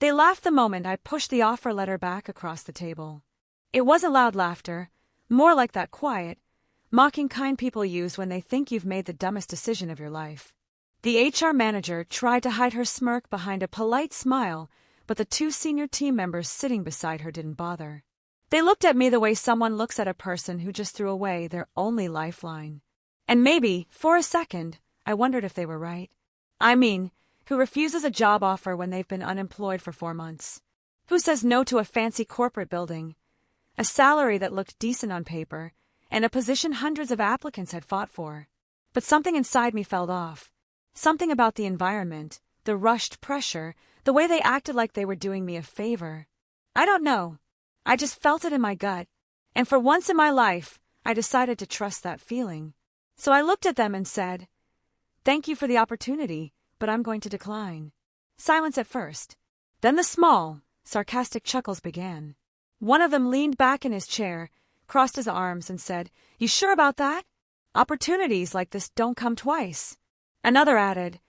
They laughed the moment I pushed the offer letter back across the table. It wasn't loud laughter, more like that quiet, mocking kind people use when they think you've made the dumbest decision of your life. The HR manager tried to hide her smirk behind a polite smile, but the two senior team members sitting beside her didn't bother. They looked at me the way someone looks at a person who just threw away their only lifeline. And maybe, for a second, I wondered if they were right. I mean, who refuses a job offer when they've been unemployed for 4 months? Who says no to a fancy corporate building, a salary that looked decent on paper, and a position hundreds of applicants had fought for? But something inside me felt off. Something about the environment, the rushed pressure, the way they acted like they were doing me a favor. I don't know. I just felt it in my gut, and for once in my life, I decided to trust that feeling. So I looked at them and said, "Thank you for the opportunity, but I'm going to decline." Silence at first. Then the small, sarcastic chuckles began. One of them leaned back in his chair, crossed his arms, and said, "You sure about that? Opportunities like this don't come twice." Another added,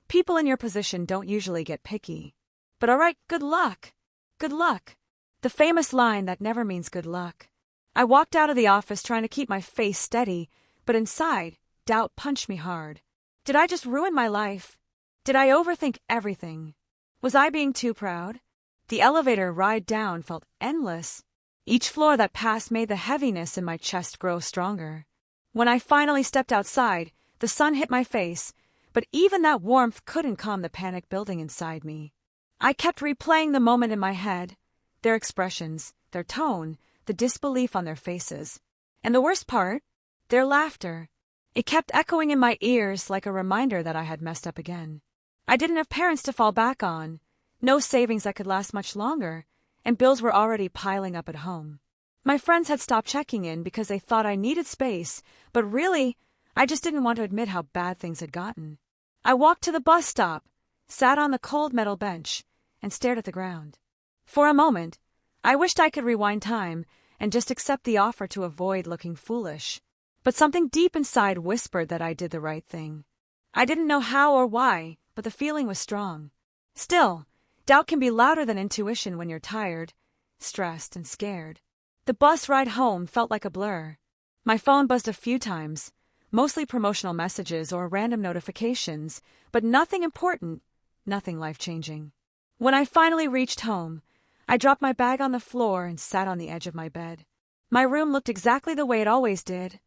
"People in your position don't usually get picky. But all right, good luck. Good luck." The famous line that never means good luck. I walked out of the office trying to keep my face steady, but inside, doubt punched me hard. Did I just ruin my life? Did I overthink everything? Was I being too proud? The elevator ride down felt endless. Each floor that passed made the heaviness in my chest grow stronger. When I finally stepped outside, the sun hit my face, but even that warmth couldn't calm the panic building inside me. I kept replaying the moment in my head, their expressions, their tone, the disbelief on their faces. And the worst part? Their laughter. It kept echoing in my ears like a reminder that I had messed up again. I didn't have parents to fall back on, no savings that could last much longer, and bills were already piling up at home. My friends had stopped checking in because they thought I needed space, but really, I just didn't want to admit how bad things had gotten. I walked to the bus stop, sat on the cold metal bench, and stared at the ground. For a moment, I wished I could rewind time and just accept the offer to avoid looking foolish. But something deep inside whispered that I did the right thing. I didn't know how or why, but the feeling was strong. Still, doubt can be louder than intuition when you're tired, stressed, and scared. The bus ride home felt like a blur. My phone buzzed a few times, mostly promotional messages or random notifications, but nothing important, nothing life-changing. When I finally reached home, I dropped my bag on the floor and sat on the edge of my bed. My room looked exactly the way it always did.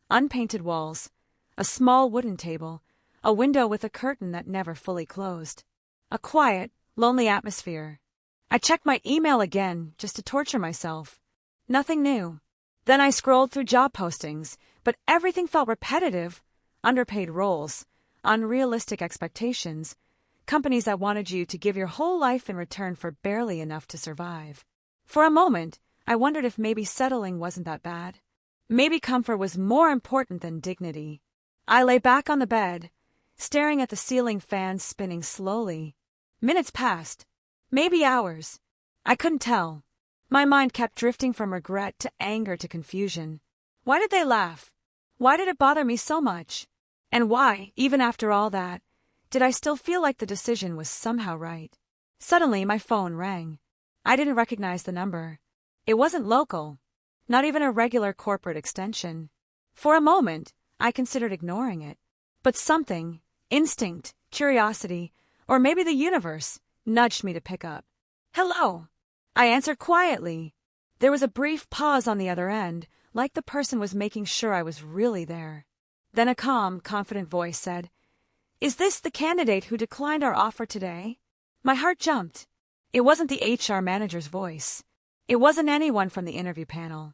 Unpainted walls, a small wooden table, a window with a curtain that never fully closed. A quiet, lonely atmosphere. I checked my email again just to torture myself. Nothing new. Then I scrolled through job postings, but everything felt repetitive. Underpaid roles, unrealistic expectations, companies that wanted you to give your whole life in return for barely enough to survive. For a moment, I wondered if maybe settling wasn't that bad. Maybe comfort was more important than dignity. I lay back on the bed, staring at the ceiling fan spinning slowly. Minutes passed. Maybe hours. I couldn't tell. My mind kept drifting from regret to anger to confusion. Why did they laugh? Why did it bother me so much? And why, even after all that, did I still feel like the decision was somehow right? Suddenly, my phone rang. I didn't recognize the number. It wasn't local. Not even a regular corporate extension. For a moment, I considered ignoring it. But something, instinct, curiosity, or maybe the universe, nudged me to pick up. "Hello," I answered quietly. There was a brief pause on the other end, like the person was making sure I was really there. Then a calm, confident voice said, "Is this the candidate who declined our offer today?" My heart jumped. It wasn't the HR manager's voice. It wasn't anyone from the interview panel.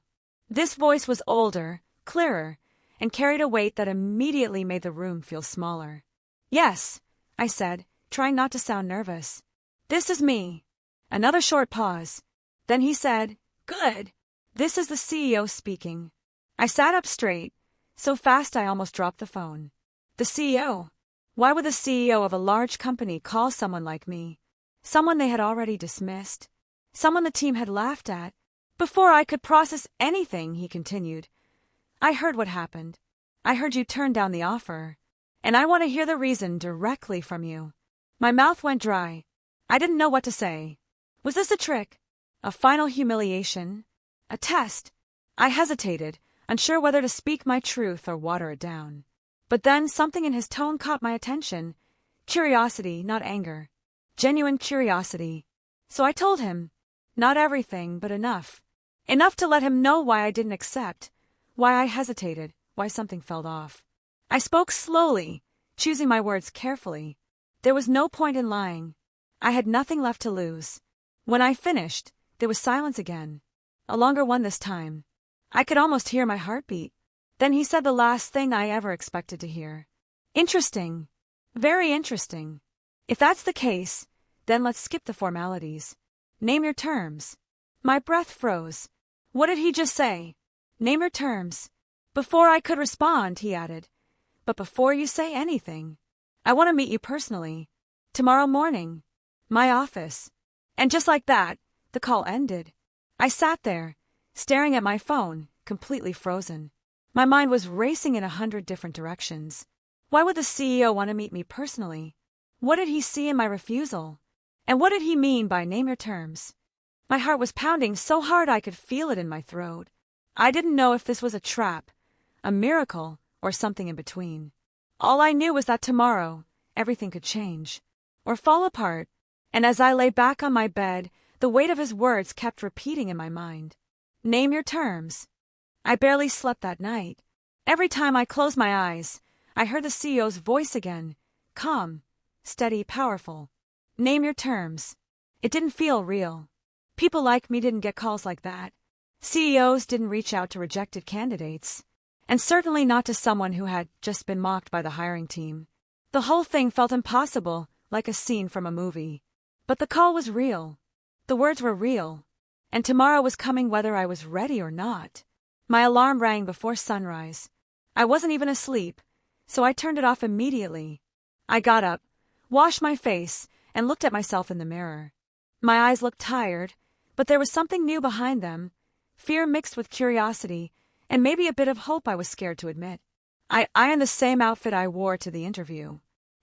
This voice was older, clearer, and carried a weight that immediately made the room feel smaller. "Yes," I said, trying not to sound nervous. "This is me." Another short pause. Then he said, "Good. This is the CEO speaking." I sat up straight, so fast I almost dropped the phone. The CEO? Why would the CEO of a large company call someone like me? Someone they had already dismissed? Someone the team had laughed at? Before I could process anything, he continued, "I heard what happened. I heard you turn down the offer. And I want to hear the reason directly from you." My mouth went dry. I didn't know what to say. Was this a trick? A final humiliation? A test? I hesitated, unsure whether to speak my truth or water it down. But then something in his tone caught my attention. Curiosity, not anger. Genuine curiosity. So I told him. Not everything, but enough. Enough to let him know why I didn't accept, why I hesitated, why something felt off. I spoke slowly, choosing my words carefully. There was no point in lying. I had nothing left to lose. When I finished, there was silence again. A longer one this time. I could almost hear my heartbeat. Then he said the last thing I ever expected to hear. Interesting. Very interesting. If that's the case, then let's skip the formalities. Name your terms. My breath froze. What did he just say? Name your terms. Before I could respond, he added. But before you say anything, I want to meet you personally. Tomorrow morning. My office. And just like that, the call ended. I sat there, staring at my phone, completely frozen. My mind was racing in 100 different directions. Why would the CEO want to meet me personally? What did he see in my refusal? And what did he mean by name your terms? My heart was pounding so hard I could feel it in my throat. I didn't know if this was a trap, a miracle, or something in between. All I knew was that tomorrow, everything could change, or fall apart, and as I lay back on my bed, the weight of his words kept repeating in my mind. Name your terms. I barely slept that night. Every time I closed my eyes, I heard the CEO's voice again, calm, steady, powerful. Name your terms. It didn't feel real. People like me didn't get calls like that. CEOs didn't reach out to rejected candidates. And certainly not to someone who had just been mocked by the hiring team. The whole thing felt impossible, like a scene from a movie. But the call was real. The words were real. And tomorrow was coming whether I was ready or not. My alarm rang before sunrise. I wasn't even asleep, so I turned it off immediately. I got up, washed my face, and looked at myself in the mirror. My eyes looked tired, but there was something new behind them, fear mixed with curiosity, and maybe a bit of hope I was scared to admit. I ironed the same outfit I wore to the interview.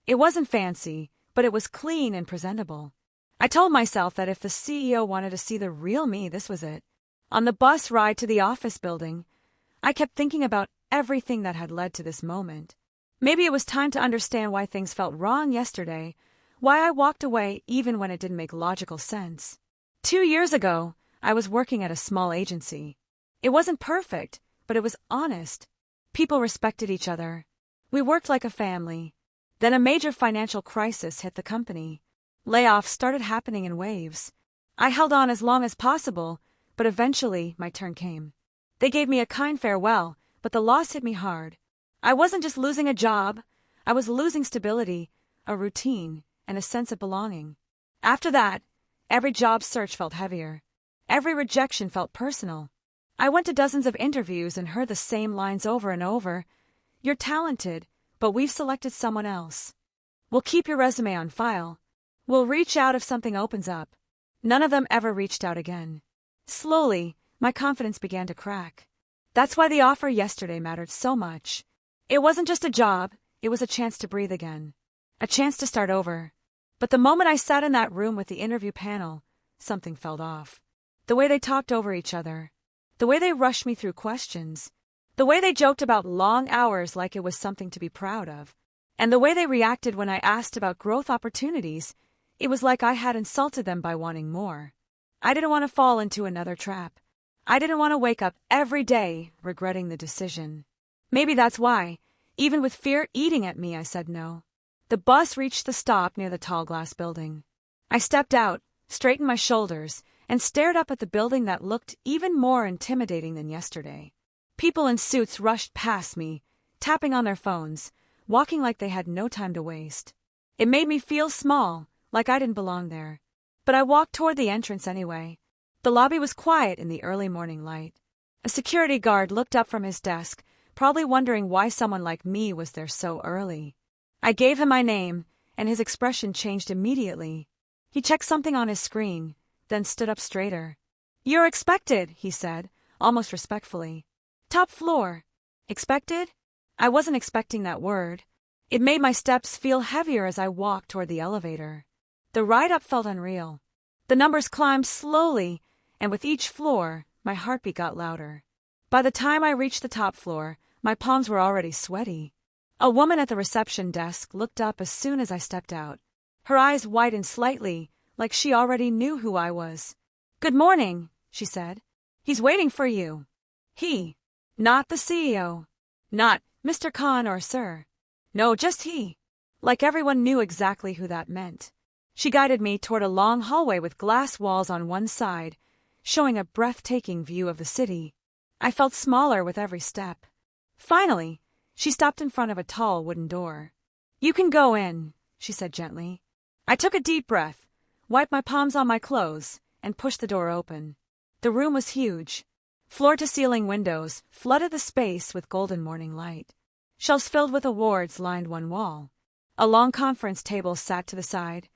It wasn't fancy, but it was clean and presentable. I told myself that if the CEO wanted to see the real me, this was it. On the bus ride to the office building, I kept thinking about everything that had led to this moment. Maybe it was time to understand why things felt wrong yesterday, why I walked away even when it didn't make logical sense. 2 years ago, I was working at a small agency. It wasn't perfect, but it was honest. People respected each other. We worked like a family. Then a major financial crisis hit the company. Layoffs started happening in waves. I held on as long as possible, but eventually my turn came. They gave me a kind farewell, but the loss hit me hard. I wasn't just losing a job. I was losing stability, a routine, and a sense of belonging. After that, every job search felt heavier. Every rejection felt personal. I went to dozens of interviews and heard the same lines over and over. You're talented, but we've selected someone else. We'll keep your resume on file. We'll reach out if something opens up. None of them ever reached out again. Slowly, my confidence began to crack. That's why the offer yesterday mattered so much. It wasn't just a job, it was a chance to breathe again. A chance to start over. But the moment I sat in that room with the interview panel, something felt off. The way they talked over each other. The way they rushed me through questions. The way they joked about long hours like it was something to be proud of. And the way they reacted when I asked about growth opportunities, it was like I had insulted them by wanting more. I didn't want to fall into another trap. I didn't want to wake up every day regretting the decision. Maybe that's why, even with fear eating at me, I said no. The bus reached the stop near the tall glass building. I stepped out, straightened my shoulders, and stared up at the building that looked even more intimidating than yesterday. People in suits rushed past me, tapping on their phones, walking like they had no time to waste. It made me feel small, like I didn't belong there. But I walked toward the entrance anyway. The lobby was quiet in the early morning light. A security guard looked up from his desk, probably wondering why someone like me was there so early. I gave him my name, and his expression changed immediately. He checked something on his screen, then stood up straighter. "You're expected," he said, almost respectfully. "Top floor." Expected? I wasn't expecting that word. It made my steps feel heavier as I walked toward the elevator. The ride up felt unreal. The numbers climbed slowly, and with each floor, my heartbeat got louder. By the time I reached the top floor, my palms were already sweaty. A woman at the reception desk looked up as soon as I stepped out. Her eyes widened slightly, like she already knew who I was. "Good morning," she said. "He's waiting for you." He. Not the CEO. Not Mr. Khan or Sir. No, just he. Like everyone knew exactly who that meant. She guided me toward a long hallway with glass walls on one side, showing a breathtaking view of the city. I felt smaller with every step. Finally, she stopped in front of a tall wooden door. "You can go in," she said gently. I took a deep breath, wiped my palms on my clothes, and pushed the door open. The room was huge. Floor-to-ceiling windows flooded the space with golden morning light. Shelves filled with awards lined one wall. A long conference table sat to the side,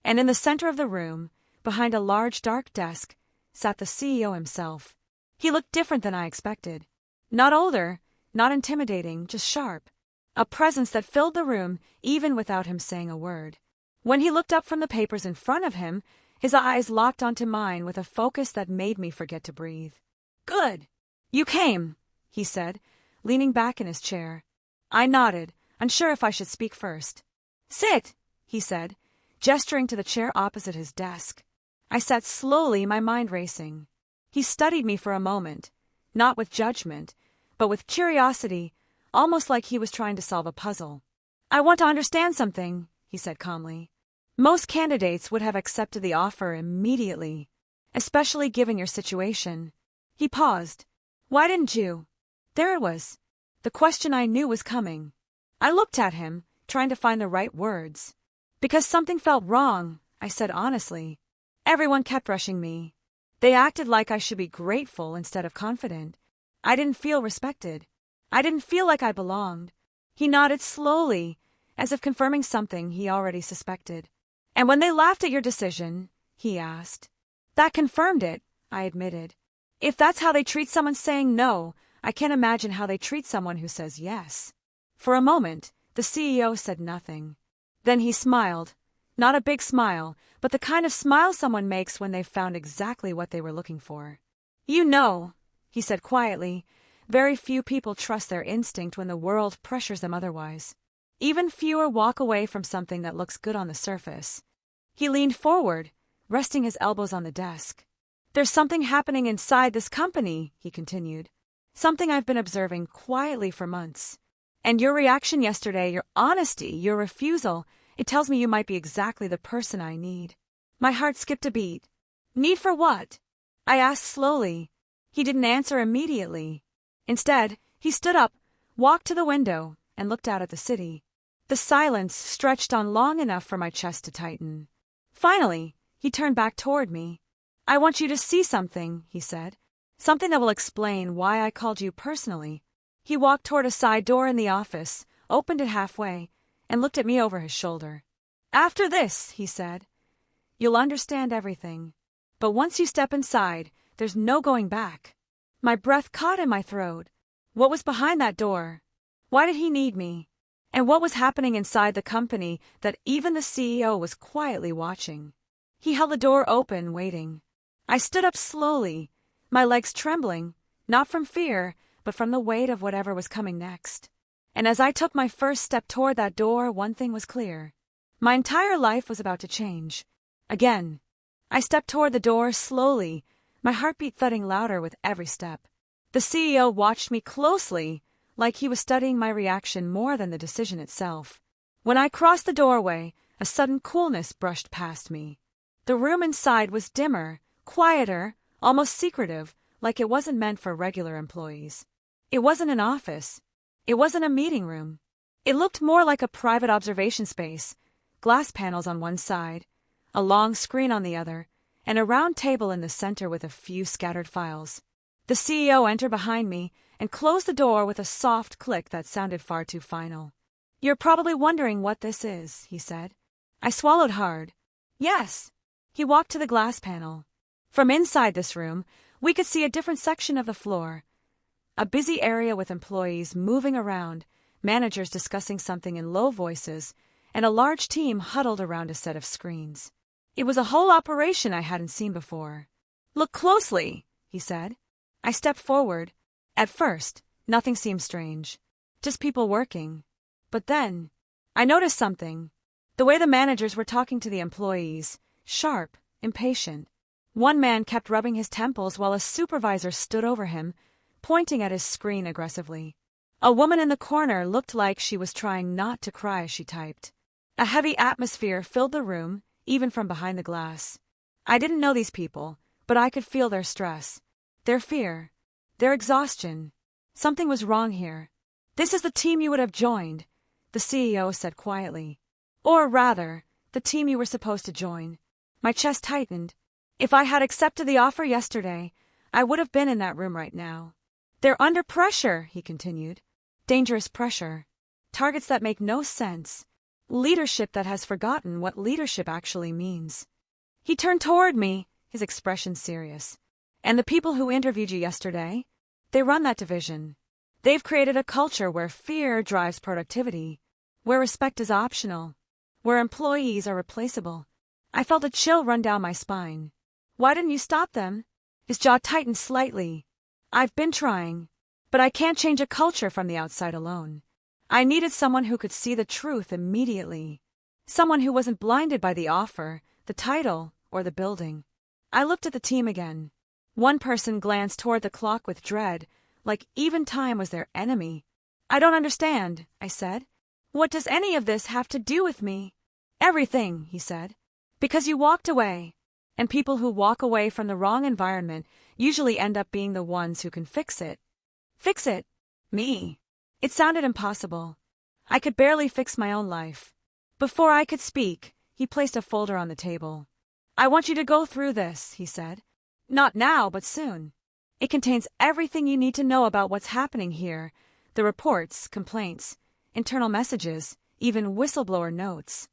and in the center of the room, behind a large dark desk, sat the CEO himself. He looked different than I expected. Not older, not intimidating, just sharp. A presence that filled the room even without him saying a word. When he looked up from the papers in front of him, his eyes locked onto mine with a focus that made me forget to breathe. "Good. You came," he said, leaning back in his chair. I nodded, unsure if I should speak first. "Sit," he said, gesturing to the chair opposite his desk. I sat slowly, my mind racing. He studied me for a moment, not with judgment, but with curiosity, almost like he was trying to solve a puzzle. "I want to understand something," he said calmly. "Most candidates would have accepted the offer immediately, especially given your situation." He paused. "Why didn't you?" There it was. The question I knew was coming. I looked at him, trying to find the right words. "Because something felt wrong," I said honestly. Everyone kept rushing me. They acted like I should be grateful instead of confident. I didn't feel respected. I didn't feel like I belonged. He nodded slowly, as if confirming something he already suspected. "And when they laughed at your decision?" he asked. "That confirmed it," I admitted. "If that's how they treat someone saying no, I can't imagine how they treat someone who says yes." For a moment, the CEO said nothing. Then he smiled. Not a big smile, but the kind of smile someone makes when they've found exactly what they were looking for. "You know," he said quietly, "very few people trust their instinct when the world pressures them otherwise. Even fewer walk away from something that looks good on the surface." He leaned forward, resting his elbows on the desk. "There's something happening inside this company," he continued. "Something I've been observing quietly for months. And your reaction yesterday, your honesty, your refusal, it tells me you might be exactly the person I need." My heart skipped a beat. "Need for what?" I asked slowly. He didn't answer immediately. Instead, he stood up, walked to the window, and looked out at the city. The silence stretched on long enough for my chest to tighten. Finally, he turned back toward me. "I want you to see something," he said. "Something that will explain why I called you personally." He walked toward a side door in the office, opened it halfway, and looked at me over his shoulder. "After this," he said, "you'll understand everything. But once you step inside, there's no going back." My breath caught in my throat. What was behind that door? Why did he need me? And what was happening inside the company that even the CEO was quietly watching? He held the door open, waiting. I stood up slowly, my legs trembling, not from fear, but from the weight of whatever was coming next. And as I took my first step toward that door, one thing was clear. My entire life was about to change. Again. I stepped toward the door slowly, my heartbeat thudding louder with every step. The CEO watched me closely, like he was studying my reaction more than the decision itself. When I crossed the doorway, a sudden coolness brushed past me. The room inside was dimmer, quieter, almost secretive, like it wasn't meant for regular employees. It wasn't an office. It wasn't a meeting room. It looked more like a private observation space, glass panels on one side, a long screen on the other, and a round table in the center with a few scattered files. The CEO entered behind me and closed the door with a soft click that sounded far too final. "You're probably wondering what this is," he said. I swallowed hard. "Yes." He walked to the glass panel. From inside this room, we could see a different section of the floor. A busy area with employees moving around, managers discussing something in low voices, and a large team huddled around a set of screens. It was a whole operation I hadn't seen before. "Look closely," he said. I stepped forward. At first, nothing seemed strange. Just people working. But then, I noticed something. The way the managers were talking to the employees, sharp, impatient. One man kept rubbing his temples while a supervisor stood over him, pointing at his screen aggressively. A woman in the corner looked like she was trying not to cry as she typed. A heavy atmosphere filled the room, even from behind the glass. I didn't know these people, but I could feel their stress, their fear, their exhaustion. Something was wrong here. "This is the team you would have joined," the CEO said quietly. "Or rather, the team you were supposed to join." My chest tightened. If I had accepted the offer yesterday, I would have been in that room right now. "They're under pressure," he continued. "Dangerous pressure. Targets that make no sense. Leadership that has forgotten what leadership actually means." He turned toward me, his expression serious. "And the people who interviewed you yesterday? They run that division. They've created a culture where fear drives productivity, where respect is optional, where employees are replaceable." I felt a chill run down my spine. "Why didn't you stop them?" His jaw tightened slightly. "I've been trying, but I can't change a culture from the outside alone. I needed someone who could see the truth immediately. Someone who wasn't blinded by the offer, the title, or the building." I looked at the team again. One person glanced toward the clock with dread, like even time was their enemy. "I don't understand," I said. "What does any of this have to do with me?" "Everything," he said. "Because you walked away. And people who walk away from the wrong environment usually end up being the ones who can fix it." Fix it? Me? It sounded impossible. I could barely fix my own life. Before I could speak, he placed a folder on the table. "I want you to go through this," he said. "Not now, but soon. It contains everything you need to know about what's happening here, the reports, complaints, internal messages, even whistleblower notes."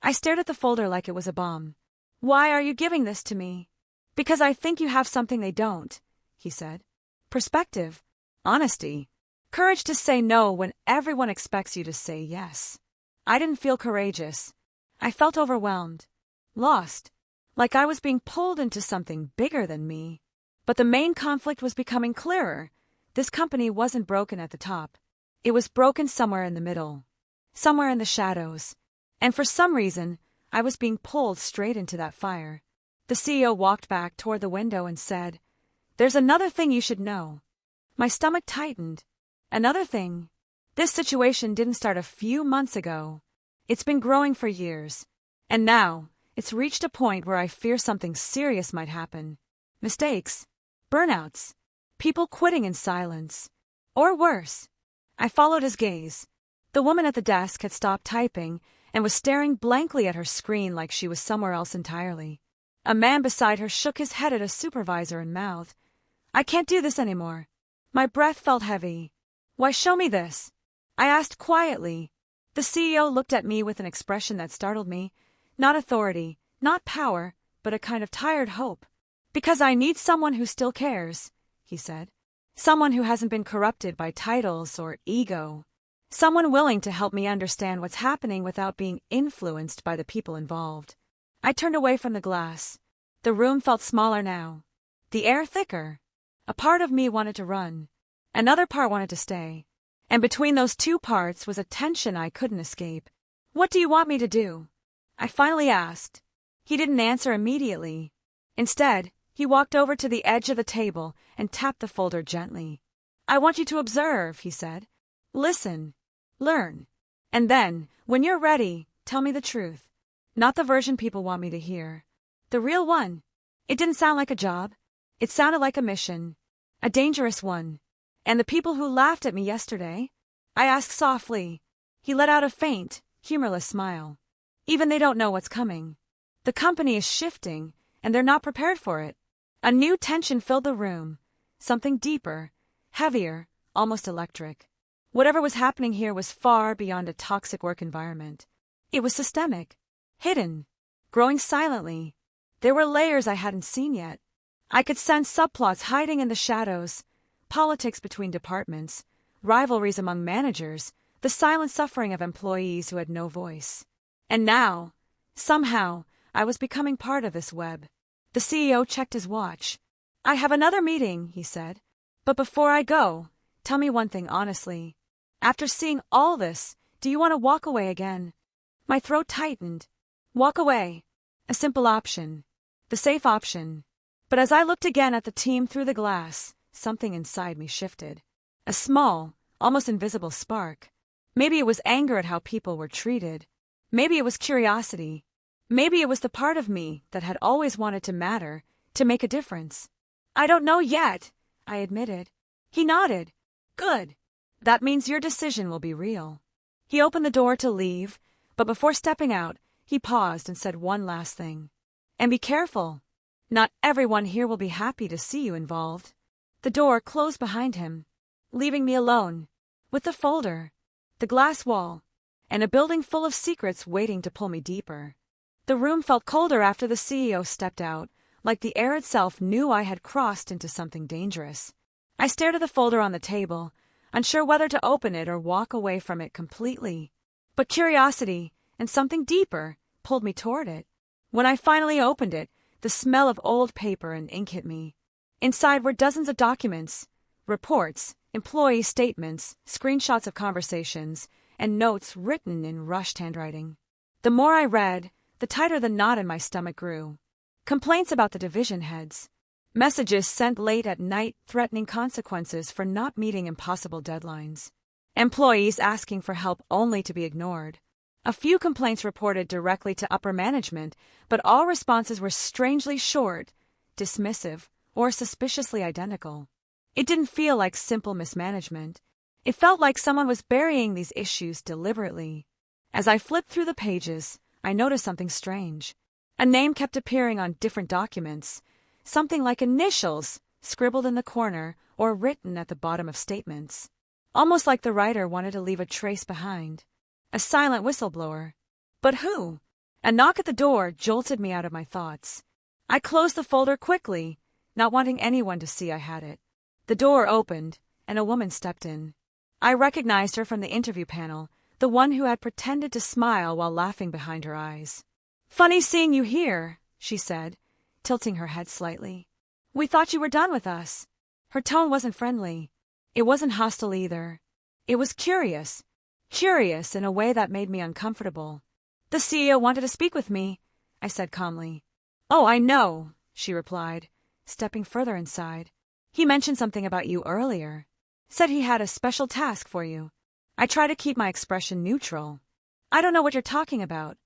I stared at the folder like it was a bomb. "Why are you giving this to me?" "Because I think you have something they don't," he said. "Perspective, honesty, courage to say no when everyone expects you to say yes." I didn't feel courageous. I felt overwhelmed, lost, like I was being pulled into something bigger than me. But the main conflict was becoming clearer. This company wasn't broken at the top. It was broken somewhere in the middle, somewhere in the shadows. And for some reason, I was being pulled straight into that fire. The CEO walked back toward the window and said, "There's another thing you should know." My stomach tightened. Another thing. This situation didn't start a few months ago. It's been growing for years. And now, it's reached a point where I fear something serious might happen. Mistakes. Burnouts. People quitting in silence. Or worse. I followed his gaze. The woman at the desk had stopped typing and was staring blankly at her screen like she was somewhere else entirely. A man beside her shook his head at a supervisor and mouthed, "I can't do this anymore." My breath felt heavy. "Why show me this?" I asked quietly. The CEO looked at me with an expression that startled me. Not authority, not power, but a kind of tired hope. "Because I need someone who still cares," he said. "Someone who hasn't been corrupted by titles or ego. Someone willing to help me understand what's happening without being influenced by the people involved." I turned away from the glass. The room felt smaller now. The air thicker. A part of me wanted to run. Another part wanted to stay. And between those two parts was a tension I couldn't escape. "What do you want me to do?" I finally asked. He didn't answer immediately. Instead, he walked over to the edge of the table and tapped the folder gently. "I want you to observe," he said. "Listen. Learn. And then, when you're ready, tell me the truth. Not the version people want me to hear. The real one." It didn't sound like a job. It sounded like a mission. A dangerous one. "And the people who laughed at me yesterday?" I asked softly. He let out a faint, humorless smile. "Even they don't know what's coming. The company is shifting, and they're not prepared for it." A new tension filled the room. Something deeper, heavier, almost electric. Whatever was happening here was far beyond a toxic work environment. It was systemic, hidden, growing silently. There were layers I hadn't seen yet. I could sense subplots hiding in the shadows, politics between departments, rivalries among managers, the silent suffering of employees who had no voice. And now, somehow, I was becoming part of this web. The CEO checked his watch. "I have another meeting," he said. "But before I go, tell me one thing honestly. After seeing all this, do you want to walk away again?" My throat tightened. Walk away. A simple option. The safe option. But as I looked again at the team through the glass, something inside me shifted. A small, almost invisible spark. Maybe it was anger at how people were treated. Maybe it was curiosity. Maybe it was the part of me that had always wanted to matter, to make a difference. "I don't know yet," I admitted. He nodded. "Good. That means your decision will be real." He opened the door to leave, but before stepping out, he paused and said one last thing. "And be careful. Not everyone here will be happy to see you involved." The door closed behind him, leaving me alone, with the folder, the glass wall, and a building full of secrets waiting to pull me deeper. The room felt colder after the CEO stepped out, like the air itself knew I had crossed into something dangerous. I stared at the folder on the table, unsure whether to open it or walk away from it completely. But curiosity, and something deeper, pulled me toward it. When I finally opened it, the smell of old paper and ink hit me. Inside were dozens of documents, reports, employee statements, screenshots of conversations, and notes written in rushed handwriting. The more I read, the tighter the knot in my stomach grew. Complaints about the division heads. Messages sent late at night threatening consequences for not meeting impossible deadlines. Employees asking for help only to be ignored. A few complaints reported directly to upper management, but all responses were strangely short, dismissive, or suspiciously identical. It didn't feel like simple mismanagement. It felt like someone was burying these issues deliberately. As I flipped through the pages, I noticed something strange. A name kept appearing on different documents, something like initials scribbled in the corner or written at the bottom of statements. Almost like the writer wanted to leave a trace behind. A silent whistleblower. But who? A knock at the door jolted me out of my thoughts. I closed the folder quickly, not wanting anyone to see I had it. The door opened, and a woman stepped in. I recognized her from the interview panel, the one who had pretended to smile while laughing behind her eyes. "Funny seeing you here," she said, tilting her head slightly. "We thought you were done with us." Her tone wasn't friendly. It wasn't hostile either. It was curious. Curious in a way that made me uncomfortable. "The CEO wanted to speak with me," I said calmly. "Oh, I know," she replied, stepping further inside. "He mentioned something about you earlier. Said he had a special task for you." I tried to keep my expression neutral. "I don't know what you're talking about."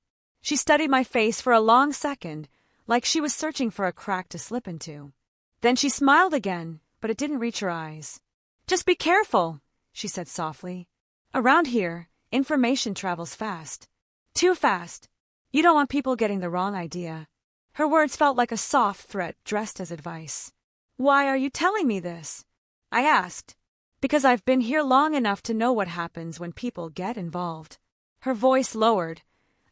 She studied my face for a long second, like she was searching for a crack to slip into. Then she smiled again, but it didn't reach her eyes. "Just be careful," she said softly. "Around here, information travels fast. Too fast. You don't want people getting the wrong idea." Her words felt like a soft threat dressed as advice. "Why are you telling me this?" I asked. "Because I've been here long enough to know what happens when people get involved." Her voice lowered,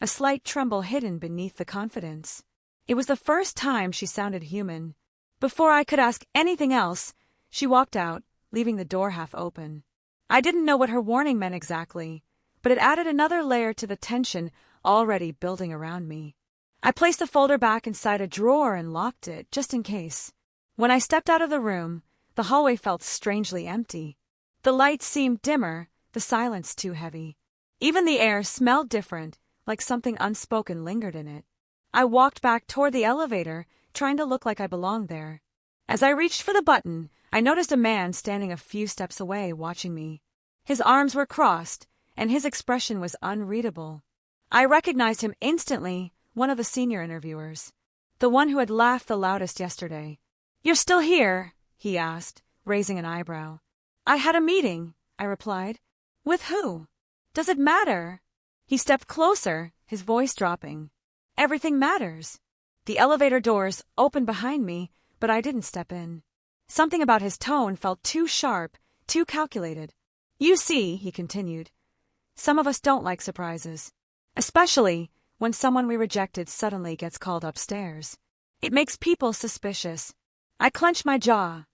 a slight tremble hidden beneath the confidence. It was the first time she sounded human. Before I could ask anything else, she walked out, leaving the door half open. I didn't know what her warning meant exactly, but it added another layer to the tension already building around me. I placed the folder back inside a drawer and locked it, just in case. When I stepped out of the room, the hallway felt strangely empty. The lights seemed dimmer, the silence too heavy. Even the air smelled different, like something unspoken lingered in it. I walked back toward the elevator, trying to look like I belonged there. As I reached for the button, I noticed a man standing a few steps away, watching me. His arms were crossed, and his expression was unreadable. I recognized him instantly, one of the senior interviewers. The one who had laughed the loudest yesterday. "You're still here?" he asked, raising an eyebrow. "I had a meeting," I replied. "With who?" "Does it matter?" He stepped closer, his voice dropping. "Everything matters." The elevator doors opened behind me, but I didn't step in. Something about his tone felt too sharp, too calculated. "You see," he continued, "some of us don't like surprises. Especially when someone we rejected suddenly gets called upstairs. It makes people suspicious." I clenched my jaw.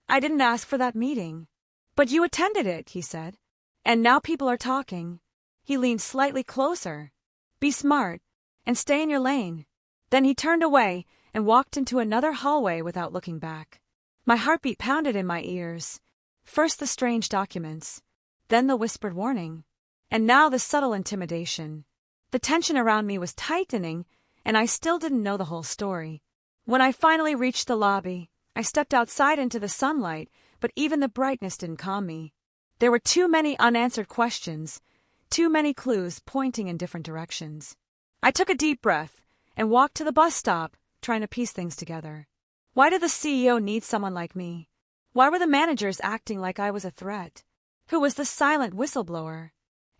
"I didn't ask for that meeting." "But you attended it," he said. "And now people are talking." He leaned slightly closer. "Be smart, and stay in your lane." Then he turned away and walked into another hallway without looking back. My heartbeat pounded in my ears. First the strange documents, then the whispered warning, and now the subtle intimidation. The tension around me was tightening, and I still didn't know the whole story. When I finally reached the lobby, I stepped outside into the sunlight, but even the brightness didn't calm me. There were too many unanswered questions, too many clues pointing in different directions. I took a deep breath and walked to the bus stop, trying to piece things together. Why did the CEO need someone like me? Why were the managers acting like I was a threat? Who was the silent whistleblower?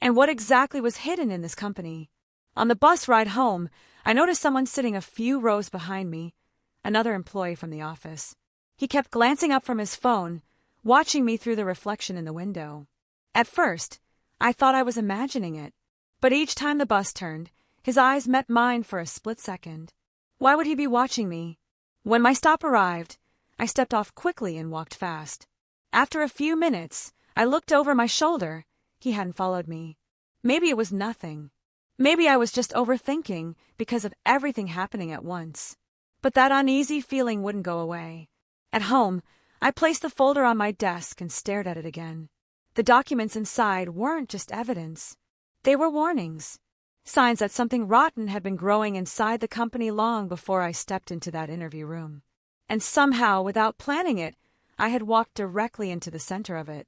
And what exactly was hidden in this company? On the bus ride home, I noticed someone sitting a few rows behind me, another employee from the office. He kept glancing up from his phone, watching me through the reflection in the window. At first, I thought I was imagining it, but each time the bus turned, his eyes met mine for a split second. Why would he be watching me? When my stop arrived, I stepped off quickly and walked fast. After a few minutes, I looked over my shoulder. He hadn't followed me. Maybe it was nothing. Maybe I was just overthinking because of everything happening at once. But that uneasy feeling wouldn't go away. At home, I placed the folder on my desk and stared at it again. The documents inside weren't just evidence. They were warnings. Signs that something rotten had been growing inside the company long before I stepped into that interview room. And somehow, without planning it, I had walked directly into the center of it.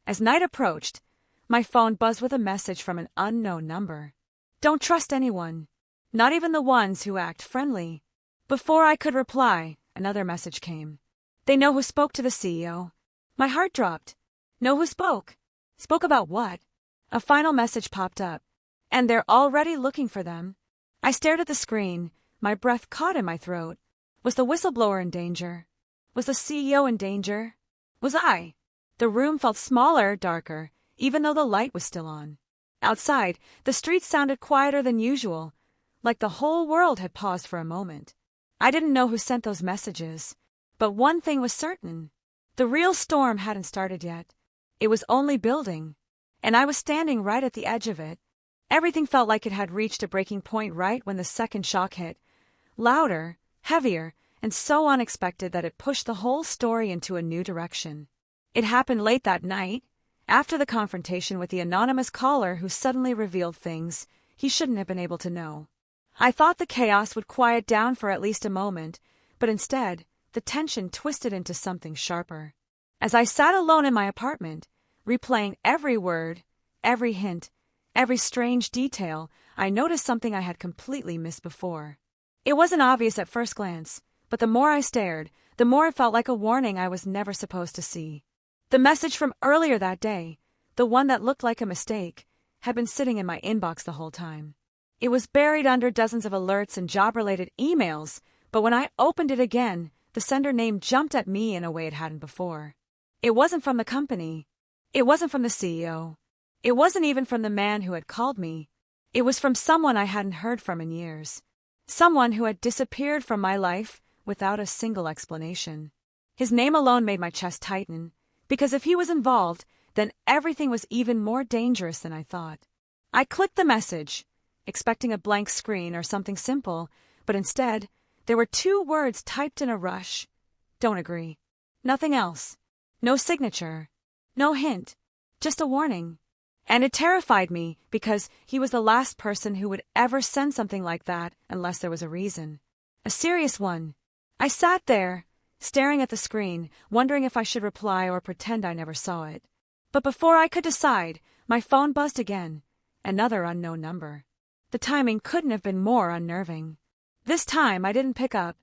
As night approached, my phone buzzed with a message from an unknown number. Don't trust anyone, not even the ones who act friendly. Before I could reply, another message came. They know who spoke to the CEO. My heart dropped. Know who spoke? Spoke about what? A final message popped up. And they're already looking for them. I stared at the screen, my breath caught in my throat. Was the whistleblower in danger? Was the CEO in danger? Was I? The room felt smaller, darker, even though the light was still on. Outside, the streets sounded quieter than usual, like the whole world had paused for a moment. I didn't know who sent those messages, but one thing was certain. The real storm hadn't started yet. It was only building, and I was standing right at the edge of it. Everything felt like it had reached a breaking point right when the second shock hit. Louder, heavier, and so unexpected that it pushed the whole story into a new direction. It happened late that night, after the confrontation with the anonymous caller who suddenly revealed things he shouldn't have been able to know. I thought the chaos would quiet down for at least a moment, but instead, the tension twisted into something sharper. As I sat alone in my apartment, replaying every word, every hint, every strange detail, I noticed something I had completely missed before. It wasn't obvious at first glance, but the more I stared, the more it felt like a warning I was never supposed to see. The message from earlier that day, the one that looked like a mistake, had been sitting in my inbox the whole time. It was buried under dozens of alerts and job-related emails, but when I opened it again, the sender name jumped at me in a way it hadn't before. It wasn't from the company. It wasn't from the CEO. It wasn't even from the man who had called me. It was from someone I hadn't heard from in years. Someone who had disappeared from my life without a single explanation. His name alone made my chest tighten, because if he was involved, then everything was even more dangerous than I thought. I clicked the message, expecting a blank screen or something simple, but instead, there were 2 words typed in a rush. Don't agree. Nothing else. No signature. No hint. Just a warning. And it terrified me because he was the last person who would ever send something like that unless there was a reason. A serious one. I sat there, staring at the screen, wondering if I should reply or pretend I never saw it. But before I could decide, my phone buzzed again. Another unknown number. The timing couldn't have been more unnerving. This time I didn't pick up.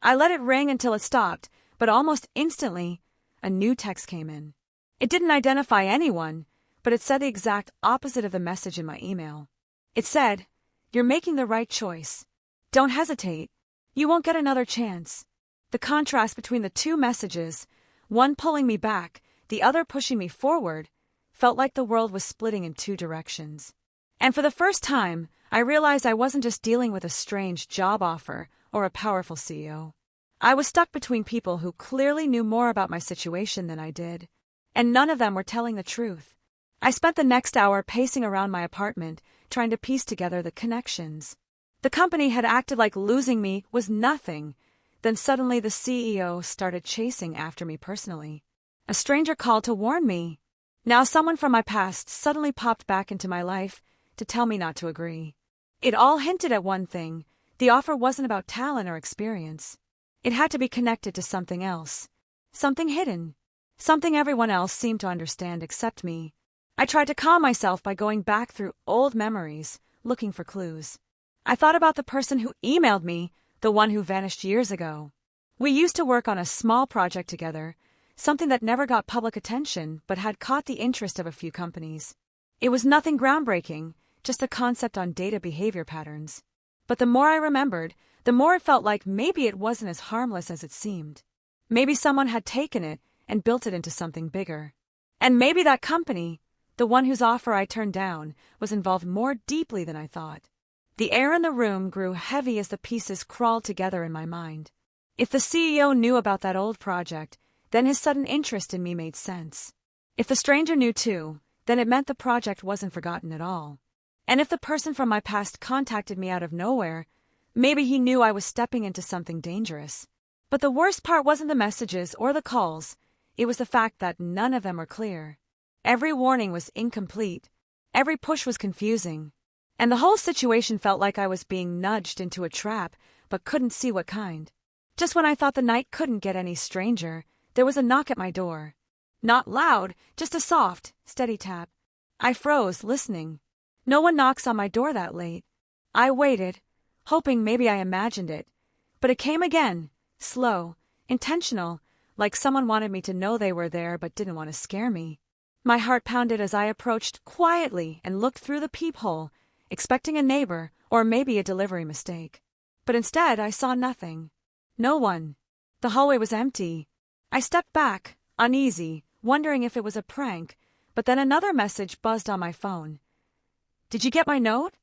I let it ring until it stopped, but almost instantly, a new text came in. It didn't identify anyone, but it said the exact opposite of the message in my email. It said, "You're making the right choice. Don't hesitate. You won't get another chance." The contrast between the 2 messages, one pulling me back, the other pushing me forward, felt like the world was splitting in 2 directions. And for the first time, I realized I wasn't just dealing with a strange job offer or a powerful CEO. I was stuck between people who clearly knew more about my situation than I did, and none of them were telling the truth. I spent the next hour pacing around my apartment, trying to piece together the connections. The company had acted like losing me was nothing. Then suddenly the CEO started chasing after me personally. A stranger called to warn me. Now someone from my past suddenly popped back into my life to tell me not to agree. It all hinted at one thing: the offer wasn't about talent or experience. It had to be connected to something else. Something hidden. Something everyone else seemed to understand except me. I tried to calm myself by going back through old memories, looking for clues. I thought about the person who emailed me, the one who vanished years ago. We used to work on a small project together, something that never got public attention but had caught the interest of a few companies. It was nothing groundbreaking, just a concept on data behavior patterns. But the more I remembered, the more it felt like maybe it wasn't as harmless as it seemed. Maybe someone had taken it and built it into something bigger. And maybe that company, the one whose offer I turned down, was involved more deeply than I thought. The air in the room grew heavy as the pieces crawled together in my mind. If the CEO knew about that old project, then his sudden interest in me made sense. If the stranger knew too, then it meant the project wasn't forgotten at all. And if the person from my past contacted me out of nowhere, maybe he knew I was stepping into something dangerous. But the worst part wasn't the messages or the calls. It was the fact that none of them were clear. Every warning was incomplete. Every push was confusing. And the whole situation felt like I was being nudged into a trap, but couldn't see what kind. Just when I thought the night couldn't get any stranger, there was a knock at my door. Not loud, just a soft, steady tap. I froze, listening. No one knocks on my door that late. I waited, hoping maybe I imagined it. But it came again, slow, intentional, like someone wanted me to know they were there but didn't want to scare me. My heart pounded as I approached quietly and looked through the peephole, expecting a neighbor or maybe a delivery mistake. But instead, I saw nothing. No one. The hallway was empty. I stepped back, uneasy, wondering if it was a prank, but then another message buzzed on my phone. "Did you get my note?"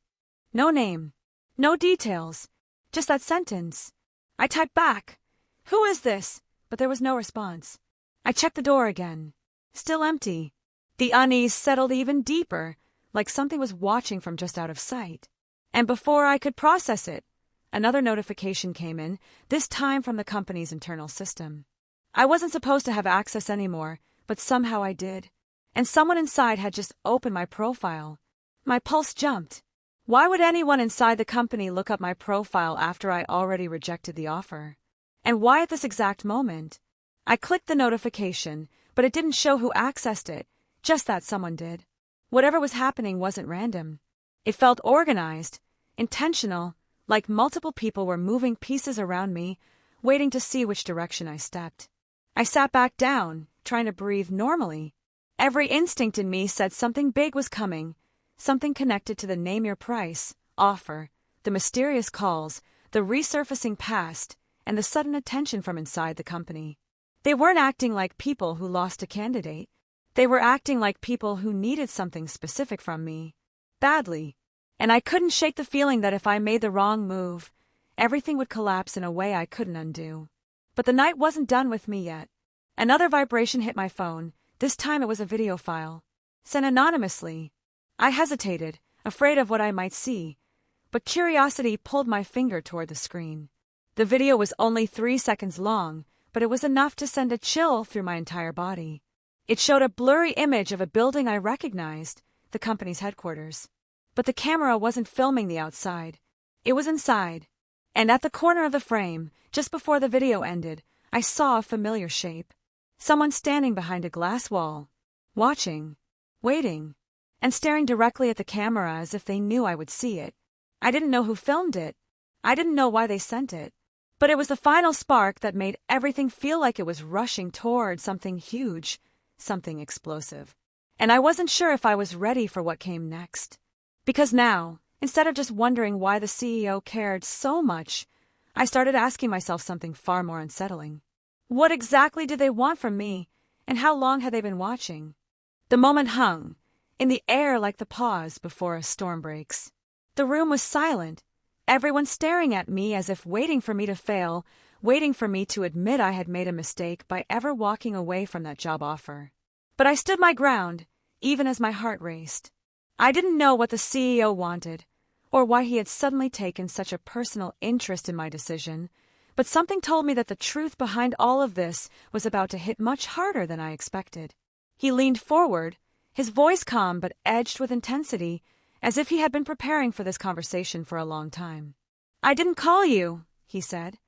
No name. No details. Just that sentence. I typed back, "Who is this?" But there was no response. I checked the door again. Still empty. The unease settled even deeper, like something was watching from just out of sight. And before I could process it, another notification came in, this time from the company's internal system. I wasn't supposed to have access anymore, but somehow I did. And someone inside had just opened my profile. My pulse jumped. Why would anyone inside the company look up my profile after I already rejected the offer? And why at this exact moment? I clicked the notification, but it didn't show who accessed it, just that someone did. Whatever was happening wasn't random. It felt organized, intentional, like multiple people were moving pieces around me, waiting to see which direction I stepped. I sat back down, trying to breathe normally. Every instinct in me said something big was coming, something connected to the name your price offer, the mysterious calls, the resurfacing past, and the sudden attention from inside the company. They weren't acting like people who lost a candidate. They were acting like people who needed something specific from me. Badly. And I couldn't shake the feeling that if I made the wrong move, everything would collapse in a way I couldn't undo. But the night wasn't done with me yet. Another vibration hit my phone. This time it was a video file. Sent anonymously. I hesitated, afraid of what I might see. But curiosity pulled my finger toward the screen. The video was only 3 seconds long, but it was enough to send a chill through my entire body. It showed a blurry image of a building I recognized, the company's headquarters. But the camera wasn't filming the outside. It was inside. And at the corner of the frame, just before the video ended, I saw a familiar shape. Someone standing behind a glass wall, watching, waiting, and staring directly at the camera as if they knew I would see it. I didn't know who filmed it. I didn't know why they sent it. But it was the final spark that made everything feel like it was rushing toward something huge, something explosive. And I wasn't sure if I was ready for what came next. Because now, instead of just wondering why the CEO cared so much, I started asking myself something far more unsettling. What exactly did they want from me, and how long had they been watching? The moment hung, in the air like the pause before a storm breaks. The room was silent, everyone staring at me as if waiting for me to fail, waiting for me to admit I had made a mistake by ever walking away from that job offer. But I stood my ground, even as my heart raced. I didn't know what the CEO wanted, or why he had suddenly taken such a personal interest in my decision, but something told me that the truth behind all of this was about to hit much harder than I expected. He leaned forward, his voice calm but edged with intensity, as if he had been preparing for this conversation for a long time. "I didn't call you," he said,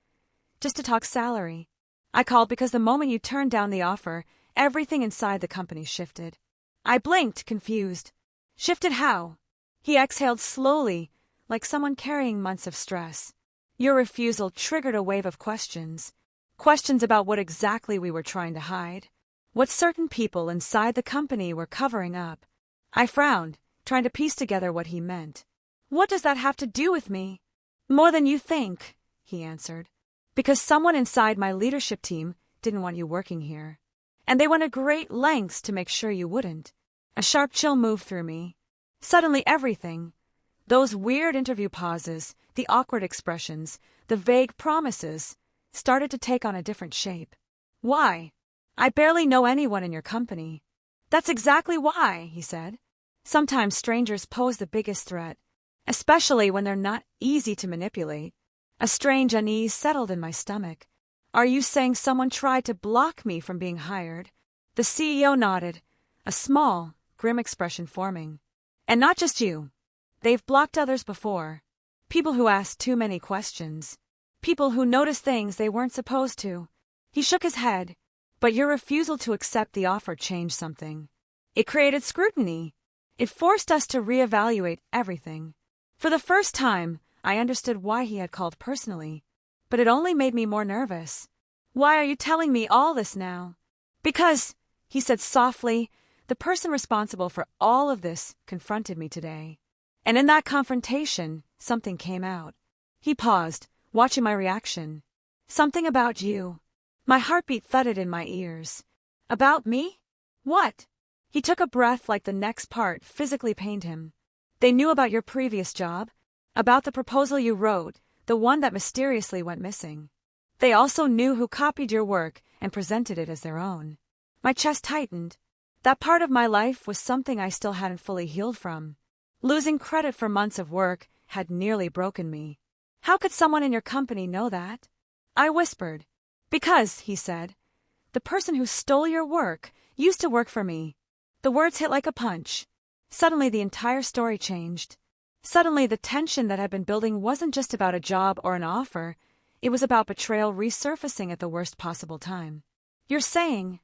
"just to talk salary. I called because the moment you turned down the offer, everything inside the company shifted." I blinked, confused. "Shifted how?" He exhaled slowly, like someone carrying months of stress. "Your refusal triggered a wave of questions. Questions about what exactly we were trying to hide. What certain people inside the company were covering up." I frowned, trying to piece together what he meant. "What does that have to do with me?" "More than you think," he answered. "Because someone inside my leadership team didn't want you working here. And they went to great lengths to make sure you wouldn't." A sharp chill moved through me. Suddenly everything, those weird interview pauses, the awkward expressions, the vague promises, started to take on a different shape. "Why? I barely know anyone in your company." "That's exactly why," he said. "Sometimes strangers pose the biggest threat, especially when they're not easy to manipulate." A strange unease settled in my stomach. "Are you saying someone tried to block me from being hired?" The CEO nodded, a small, grim expression forming. "And not just you. They've blocked others before. People who asked too many questions. People who noticed things they weren't supposed to." He shook his head. "But your refusal to accept the offer changed something. It created scrutiny. It forced us to reevaluate everything." For the first time, I understood why he had called personally, but it only made me more nervous. "Why are you telling me all this now?" "Because," he said softly, "the person responsible for all of this confronted me today. And in that confrontation, something came out." He paused, watching my reaction. "Something about you." My heartbeat thudded in my ears. "About me? What?" He took a breath like the next part physically pained him. "They knew about your previous job, about the proposal you wrote, the one that mysteriously went missing. They also knew who copied your work and presented it as their own." My chest tightened. That part of my life was something I still hadn't fully healed from. Losing credit for months of work had nearly broken me. "How could someone in your company know that?" I whispered. "Because," he said, "the person who stole your work used to work for me." The words hit like a punch. Suddenly the entire story changed. Suddenly the tension that had been building wasn't just about a job or an offer. It was about betrayal resurfacing at the worst possible time. "You're saying—"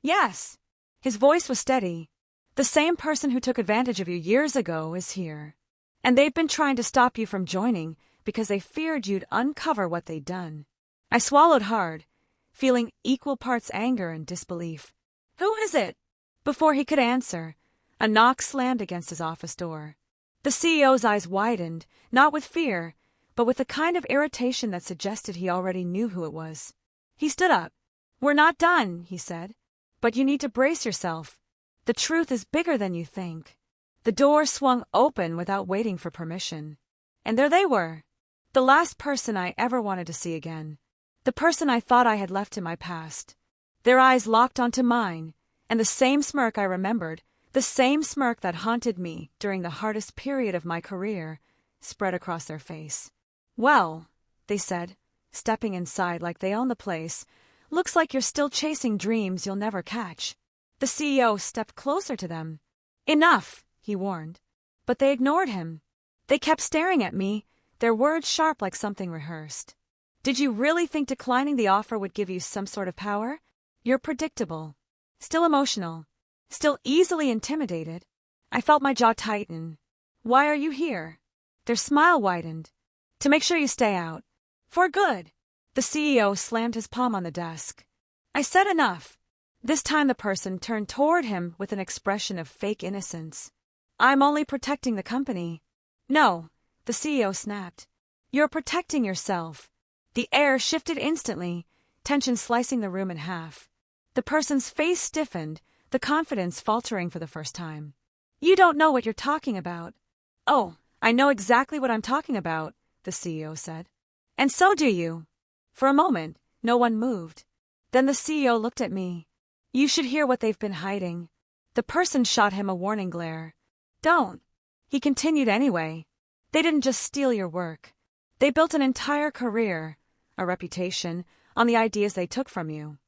"Yes." His voice was steady. "The same person who took advantage of you years ago is here. And they've been trying to stop you from joining because they feared you'd uncover what they'd done." I swallowed hard, feeling equal parts anger and disbelief. "Who is it?" Before he could answer, a knock slammed against his office door. The CEO's eyes widened, not with fear, but with the kind of irritation that suggested he already knew who it was. He stood up. "We're not done," he said. "But you need to brace yourself. The truth is bigger than you think." The door swung open without waiting for permission. And there they were. The last person I ever wanted to see again. The person I thought I had left in my past. Their eyes locked onto mine, and the same smirk I remembered, the same smirk that haunted me during the hardest period of my career, spread across their face. "Well," they said, stepping inside like they owned the place, "looks like you're still chasing dreams you'll never catch." The CEO stepped closer to them. "Enough," he warned. But they ignored him. They kept staring at me, their words sharp like something rehearsed. "Did you really think declining the offer would give you some sort of power? You're predictable. Still emotional. Still easily intimidated." I felt my jaw tighten. "Why are you here?" Their smile widened. "To make sure you stay out. For good." The CEO slammed his palm on the desk. I said enough. This time the person turned toward him with an expression of fake innocence. "I'm only protecting the company." "No," the CEO snapped. "You're protecting yourself." The air shifted instantly, tension slicing the room in half. The person's face stiffened, the confidence faltering for the first time. "You don't know what you're talking about." "Oh, I know exactly what I'm talking about," the CEO said. "And so do you." For a moment, no one moved. Then the CEO looked at me. "You should hear what they've been hiding." The person shot him a warning glare. "Don't." He continued anyway. They didn't just steal your work. They built an entire career, a reputation, on the ideas they took from you.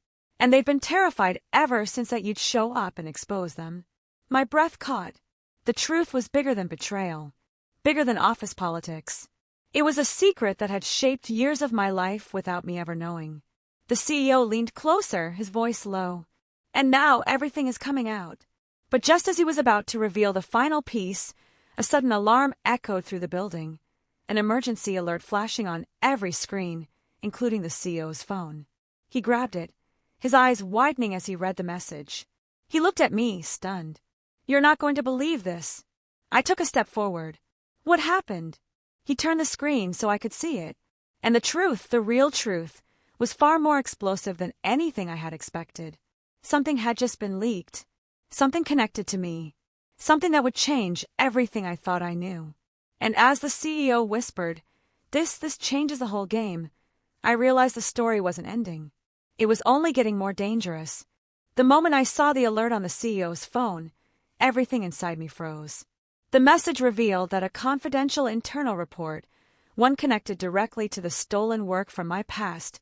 And they've been terrified ever since that you'd show up and expose them. My breath caught. The truth was bigger than betrayal, bigger than office politics. It was a secret that had shaped years of my life without me ever knowing. The CEO leaned closer, his voice low. And now everything is coming out. But just as he was about to reveal the final piece, a sudden alarm echoed through the building, an emergency alert flashing on every screen, including the CEO's phone. He grabbed it, his eyes widening as he read the message. He looked at me, stunned. "You're not going to believe this." I took a step forward. "What happened?" He turned the screen so I could see it. And the truth, the real truth, was far more explosive than anything I had expected. Something had just been leaked. Something connected to me. Something that would change everything I thought I knew. And as the CEO whispered, This changes the whole game," I realized the story wasn't ending. It was only getting more dangerous. The moment I saw the alert on the CEO's phone, everything inside me froze. The message revealed that a confidential internal report, one connected directly to the stolen work from my past,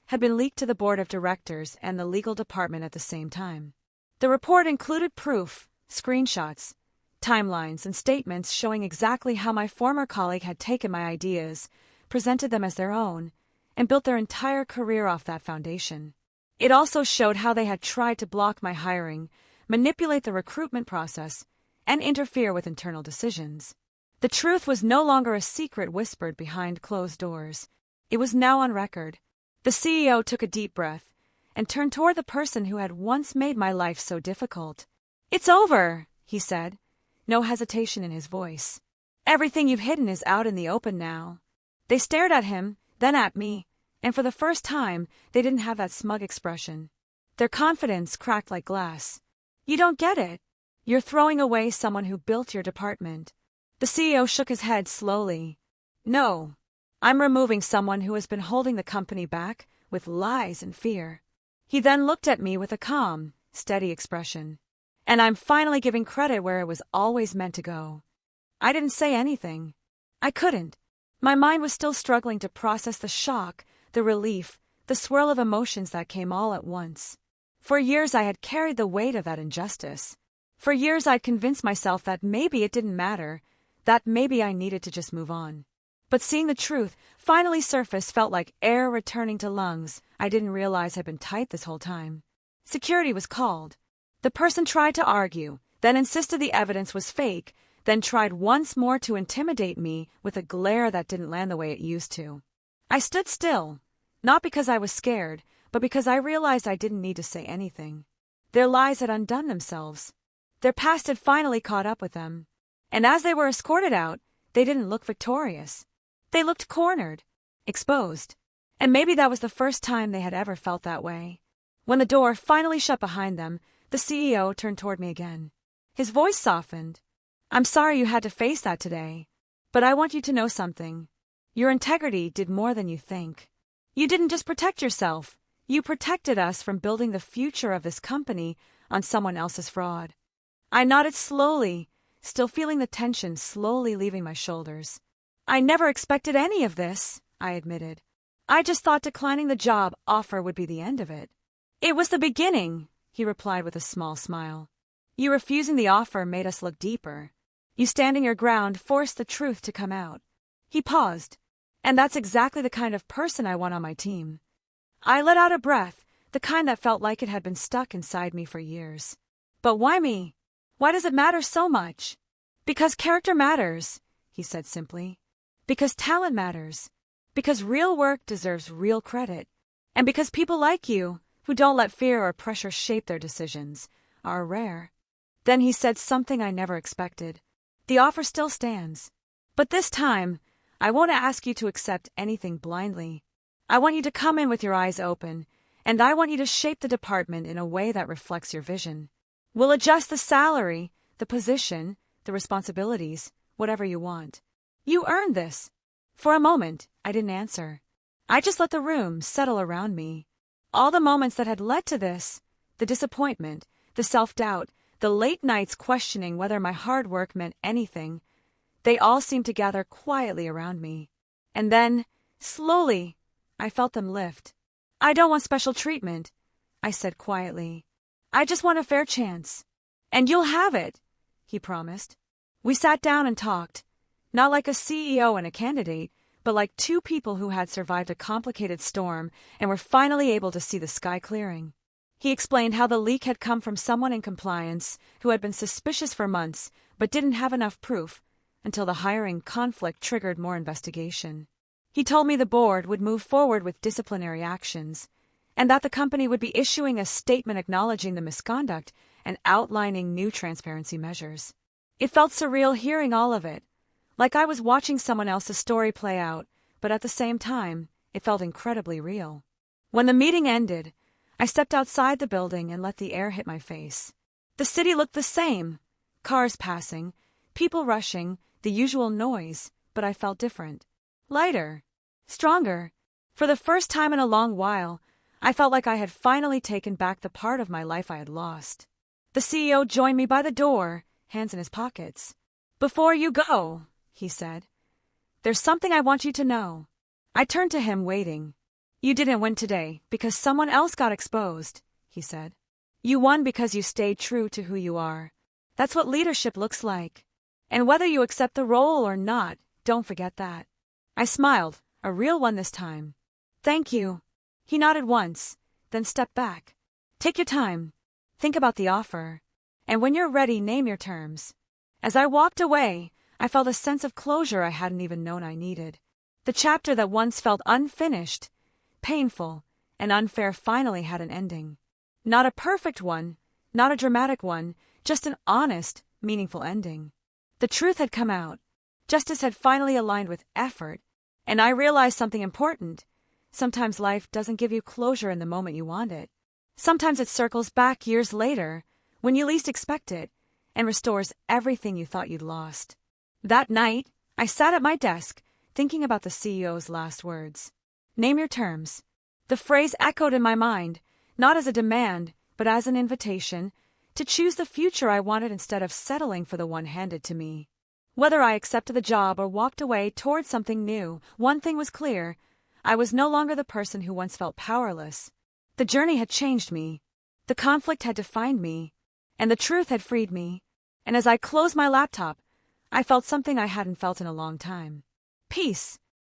had been leaked to the board of directors and the legal department at the same time. The report included proof, screenshots, timelines, and statements showing exactly how my former colleague had taken my ideas, presented them as their own, and built their entire career off that foundation. It also showed how they had tried to block my hiring, manipulate the recruitment process, and interfere with internal decisions. The truth was no longer a secret whispered behind closed doors. It was now on record. The CEO took a deep breath and turned toward the person who had once made my life so difficult. "It's over," he said, no hesitation in his voice. "Everything you've hidden is out in the open now." They stared at him, then at me, and for the first time, they didn't have that smug expression. Their confidence cracked like glass. "You don't get it. You're throwing away someone who built your department." The CEO shook his head slowly. "No, I'm removing someone who has been holding the company back with lies and fear." He then looked at me with a calm, steady expression. "And I'm finally giving credit where it was always meant to go." I didn't say anything. I couldn't. My mind was still struggling to process the shock, the relief, the swirl of emotions that came all at once. For years I had carried the weight of that injustice. For years I'd convinced myself that maybe it didn't matter, that maybe I needed to just move on. But seeing the truth finally surface felt like air returning to lungs I didn't realize had been tight this whole time. Security was called. The person tried to argue, then insisted the evidence was fake, then tried once more to intimidate me with a glare that didn't land the way it used to. I stood still, not because I was scared, but because I realized I didn't need to say anything. Their lies had undone themselves. Their past had finally caught up with them. And as they were escorted out, they didn't look victorious. They looked cornered, exposed. And maybe that was the first time they had ever felt that way. When the door finally shut behind them, the CEO turned toward me again. His voice softened. "I'm sorry you had to face that today, but I want you to know something. Your integrity did more than you think. You didn't just protect yourself, you protected us from building the future of this company on someone else's fraud." I nodded slowly, still feeling the tension slowly leaving my shoulders. "I never expected any of this," I admitted. "I just thought declining the job offer would be the end of it." "It was the beginning," he replied with a small smile. "You refusing the offer made us look deeper. You standing your ground forced the truth to come out." He paused. "And that's exactly the kind of person I want on my team." I let out a breath, the kind that felt like it had been stuck inside me for years. "But why me? Why does it matter so much?" "Because character matters," he said simply. "Because talent matters. Because real work deserves real credit. And because people like you, who don't let fear or pressure shape their decisions, are rare." Then he said something I never expected. "The offer still stands. But this time, I won't ask you to accept anything blindly. I want you to come in with your eyes open, and I want you to shape the department in a way that reflects your vision. We'll adjust the salary, the position, the responsibilities, whatever you want. You earned this." For a moment, I didn't answer. I just let the room settle around me. All the moments that had led to this, the disappointment, the self-doubt, the late nights questioning whether my hard work meant anything, They all seemed to gather quietly around me. And then, slowly, I felt them lift. "I don't want special treatment," I said quietly. "I just want a fair chance." "And you'll have it," he promised. We sat down and talked, not like a CEO and a candidate, but like two people who had survived a complicated storm and were finally able to see the sky clearing. He explained how the leak had come from someone in compliance who had been suspicious for months but didn't have enough proof until the hiring conflict triggered more investigation. He told me the board would move forward with disciplinary actions, and that the company would be issuing a statement acknowledging the misconduct and outlining new transparency measures. It felt surreal hearing all of it, like I was watching someone else's story play out, but at the same time, it felt incredibly real. When the meeting ended, I stepped outside the building and let the air hit my face. The city looked the same, cars passing, people rushing, the usual noise, but I felt different. Lighter. Stronger. For the first time in a long while, I felt like I had finally taken back the part of my life I had lost. The CEO joined me by the door, hands in his pockets. "Before you go," he said, "there's something I want you to know." I turned to him, waiting. "You didn't win today because someone else got exposed," he said. "You won because you stayed true to who you are. That's what leadership looks like. And whether you accept the role or not, don't forget that." I smiled, a real one this time. "Thank you." He nodded once, then stepped back. "Take your time. Think about the offer. And when you're ready, name your terms." As I walked away, I felt a sense of closure I hadn't even known I needed. The chapter that once felt unfinished, painful, and unfair finally had an ending. Not a perfect one, not a dramatic one, just an honest, meaningful ending. The truth had come out. Justice had finally aligned with effort, and I realized something important. Sometimes life doesn't give you closure in the moment you want it. Sometimes it circles back years later, when you least expect it, and restores everything you thought you'd lost. That night, I sat at my desk, thinking about the CEO's last words. "Name your terms." The phrase echoed in my mind, not as a demand, but as an invitation to choose the future I wanted instead of settling for the one handed to me. Whether I accepted the job or walked away toward something new, one thing was clear: I was no longer the person who once felt powerless. The journey had changed me. The conflict had defined me, and the truth had freed me. And as I closed my laptop, I felt something I hadn't felt in a long time. Peace.